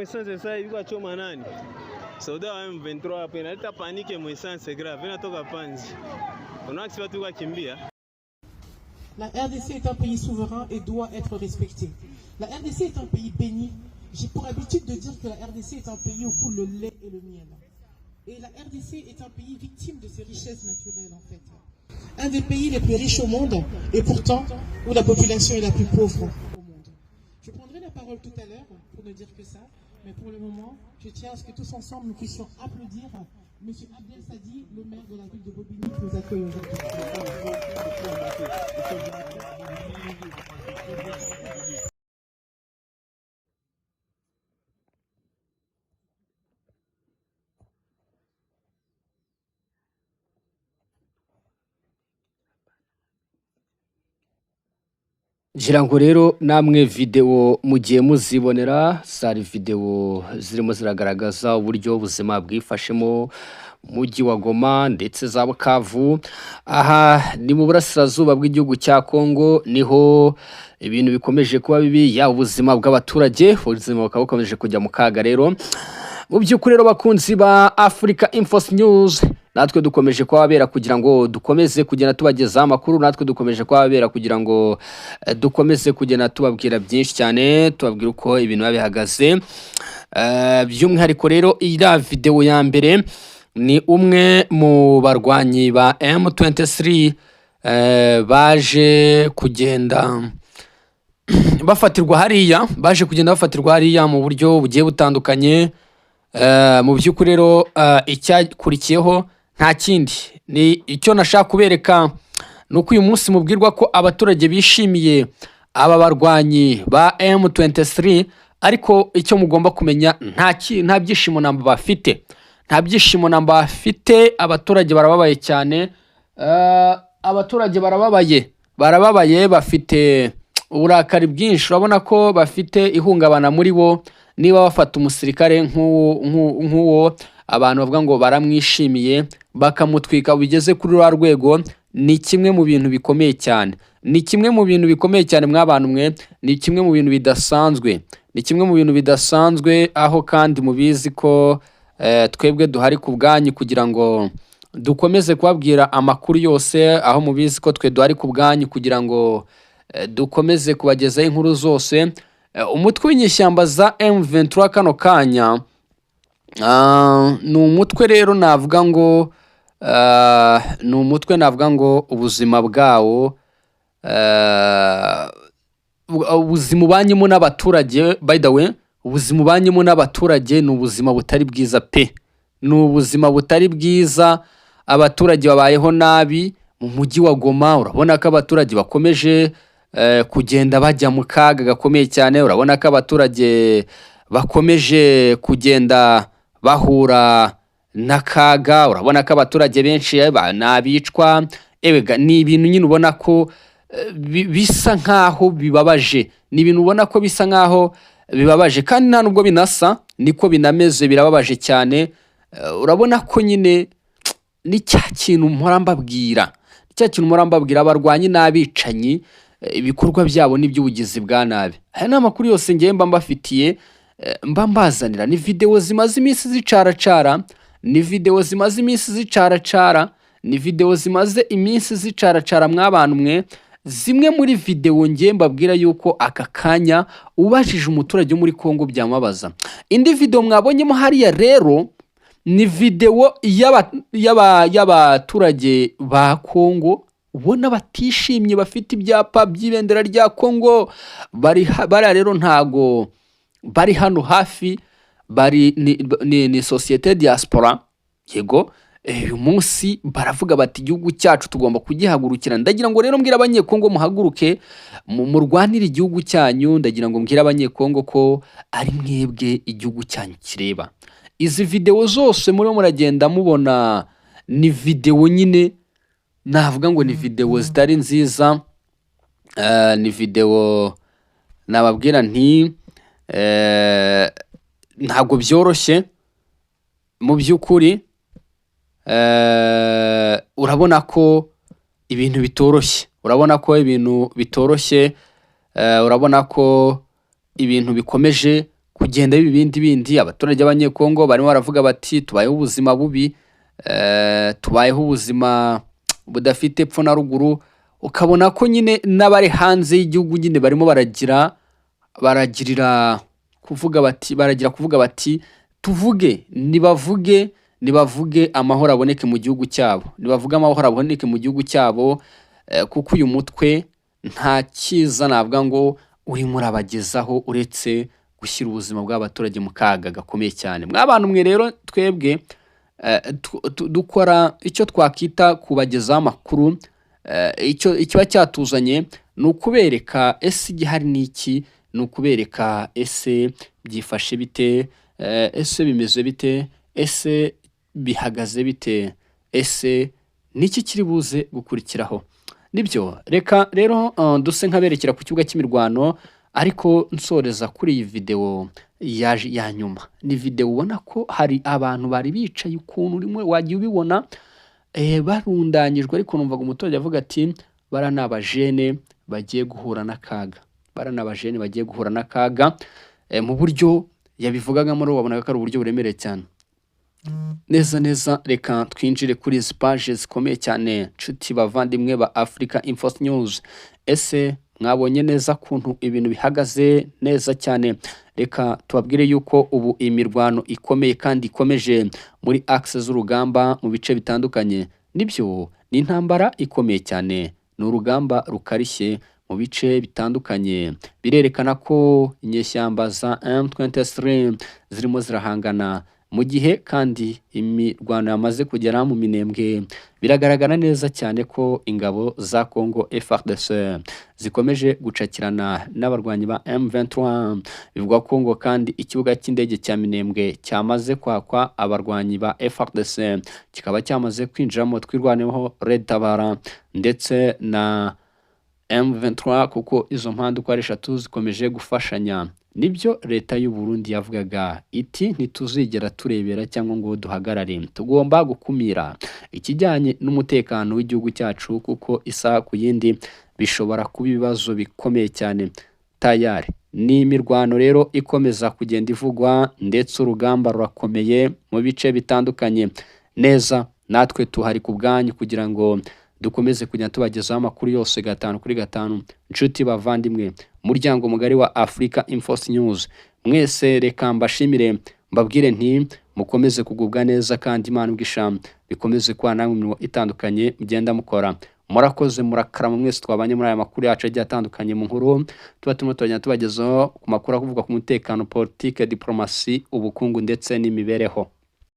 essence sasa yuko achoma nani? Soda wa M23 hapo inaleta panike mu essence grave. Inatoka Panzi. Unaona kisi watu wakimbia. La RDC est un pays souverain et doit être respecté. La RDC est un pays béni. J'ai pour habitude de dire que la RDC est un pays où coule le lait et le miel. Et la RDC est un pays victime de ses richesses naturelles en fait. Un des pays les plus riches au monde et pourtant où la population est la plus pauvre au monde. Je prendrai la parole tout à l'heure pour ne dire que ça, mais pour le moment, je tiens à ce que tous ensemble nous puissions applaudir M. Abdel Sadi, le maire de la ville de Bobigny, qui nous accueille aujourd'hui. ngira ngo rero namwe video mugiye muzibonera zari video zirimo ziragaragaza uburyo ubuzima bwifashemo mujyi wa Goma ndetse za Bukavu. Aha ni mu burasirazuba bw'igihugu cya Kongo, niho ibintu bikomeje kuba bibi, ya ubuzima bw'abaturage ubuzima bukaba bukomeje kujya mu kaga. Rero mu by'ukuri rero bakunzi ba Africa Info News, natwe dukomeje kwabera kugira ngo dukomeze kugenda tubageza amakuru, natwe dukomeje kwabera kugira ngo dukomeze kugenda tubabwira byinshi cyane, tubabwira uko ibintu bihagaze. By'umwihariko rero iriya video ya mbere ni umwe mu barwanyi ba M23 baje kugenda bafatirwa hariya mu buryo bugiye butandukanye. Mu by'ukuri rero icyakurikiyeho nta kindi ni icyo nashaka kubereka, nuko uyu munsi mubwirwa ko abaturage bishimiye aba barwanyi ba M23, ariko icyo mugomba kumenya nta byishimo namba bafite, abaturage barababaye cyane. Abaturage barababaye bafite uburakari bwinshi, urabona ko bafite ihungabana muri bo. Niba bafata umusirikare nk'uwo abantu bavuga ngo baramwishimiye bakamutwika bigeze kuri rwa rwego, ni kimwe mu bintu bikomeye cyane, mw'abantu mwe, ni kimwe mu bintu bidasanzwe, aho kandi mubizi ko twebwe duhari ku bwanyu kugira ngo dukomeze kubabwira amakuru yose, aho mubizi ko twe duhari ku bwanyu kugira ngo dukomeze kubagezaho inkuru zose. Umutwe w'inyeshyamba za M23 kano kanya ni umutwe rero navuga ngo ubuzima bwawo, ubuzima ubanyemo n'abaturage, by the way, ubuzima ubanyemo n'abaturage ni ubuzima butari bwiza pe, abaturage babayeho nabi mu mujyi wa Goma. Urabona ko abaturage bakomeje kugenda bajya mu kaga gakomeye cyane, urabona ko abaturage bakomeje kugenda bahura n'akaga, urabona ko abaturage benshi nabicwa. Ni ibintu nyine ubona ko bisa nkaho bibabaje, kandi nta nubwo binasa, niko binameze, birababaje cyane. Urabona ko nyine ni cya kintu mpora mbabwira, abarwanyi n'abicanyi, ibikorwa byabo n'iby'ubugizi bwa nabi. Aya ni amakuru yose ngiye mba mbafitiye, mba mbazanira. Ni video zimaze iminsi zicaracara, mw'abantu mwe. Zimwe muri video ngiye mbabwira yuko aka kanya ubashije umuturage wo muri Kongo byamabaza. Indi video mwabonyemo hariya rero ni video y'abaturage ba Kongo ubona batishimye, bafite ibyapa by'ibendera rya Kongo. Bari rero ntago bari hano hafi, ni societe diaspora, yego. Uyu munsi baravuga bati igihugu cyacu tugomba kugihagurukira. Ndagira ngo rero mbwira abanyekongo muhaguruke murwanire igihugu cyanyu. Ndagira ngo mbwira abanyekongo ko ari mwebwe igihugu cyanyu kireba. Izi video zose muri muragenda mubona ni video nyine navuga ngo ni video zitari nziza, ni video nababwira nti ntago byoroshye mu by'ukuri. Urabona ko ibintu bitoroshye, urabona ko ibintu bikomeje kugenda bindi abaturage b'abanyekongo barimo baravuga bati tubayeho ubuzima bubi, tubayeho ubuzima budafite epfo na ruguru, ukabona ko nyine n'abari hanze y'igihugu nyine barimo baragirira kuvuga bati tuvuge, nibavuge amahoro aboneke mu gihugu cyabo, kuko uyu mutwe nta cyiza navuga ngo urimo urabagezaho uretse gushyira ubuzima bw'abaturage mu kaga gakomeye cyane. Mw'abantu mwe rero twebwe dukora icyo twakita kubagezaho amakuru, ikiba cyatuzanye ni ukubereka ese igihari n'iki, ni ukubereka ese byifashe bite, ese bimeze bite, ese bihagaze bite, ese niki kiri buze gukurikiraho. Nibyo reka rero duse nk'aberekera ku kibuga cy'imirwano, ariko nsoreza kuri iyi video ya nyuma. Ni video ubona ko hari abantu bari bicaye ukuntu urimo wagiye ubibona barundanyijwe, ariko numvaga umuturage avuga ati bara n'abajene bagiye guhura n'akaga, mu buryo yabivugagamo rero wabonaga ko ari uburyo buremereye cyane. Neza reka twinjire kuri izi page zikomeye cyane, nshuti bavandimwe ba Africa Info News. Ese mwabonye neza kuntu ibintu bihagaze neza cyane. Reka tubabwire yuko ubu imirwano ikomeye kandi ikomeje muri axe z'urugamba mu bice bitandukanye. Nibyo ni intambara ikomeye cyane, ni urugamba rukarishye mu bice bitandukanye. Birerekana ko inyeshyamba za M23 zirimo zirahangana mu gihe kandi imirwano yamaze kugera mu minembwe. Biragaragara neza cyane ko ingabo za Congo FARDC zikomeje gucakirana n'abarwanyi ba M23. Bivugwa ko ngo kandi ikibuga cy'indege cya Minembwe cyamaze kwakwa abarwanyi ba FARDC, kikaba cyamaze kwinjiramo twirwaneho Red Tabara ndetse na M23, kuko izo mpande uko ari eshatu zikomeje gufashanya. Nibyo leta y'u Burundi yavugaga iti ntituzigera turebera cyangwa ngo duhagarare, tugomba gukumira ikijyanye n'umutekano w'igihugu cyacu, kuko isaha ku yindi bishobora kuba ibibazo bikomeye cyane. Tayari ni imirwano rero ikomeza kugenda ivugwa, ndetse urugamba rurakomeye mu bice bitandukanye. Neza natwe tuhari ku bwanyu kugira ngo dukomeze kujya tubagezaho amakuru yose 5 kuri 5. Nshuti bavandimwe, muryango mugari wa Africa Info News, mwese reka mbashimire, mbabwire nti mukomeze kugubwa neza, kandi Imana ubwisham bikomeze kwa namwe mu itandukanye mugenda mukora. Murakoze, murakarama mwese twabanye muri aya makuru yacu agiye atandukanye mu nkuru tuba tujya tubagezaho ku makuru avuga ku mutekano, politike, diplomasi, ubukungu ndetse n'imibereho.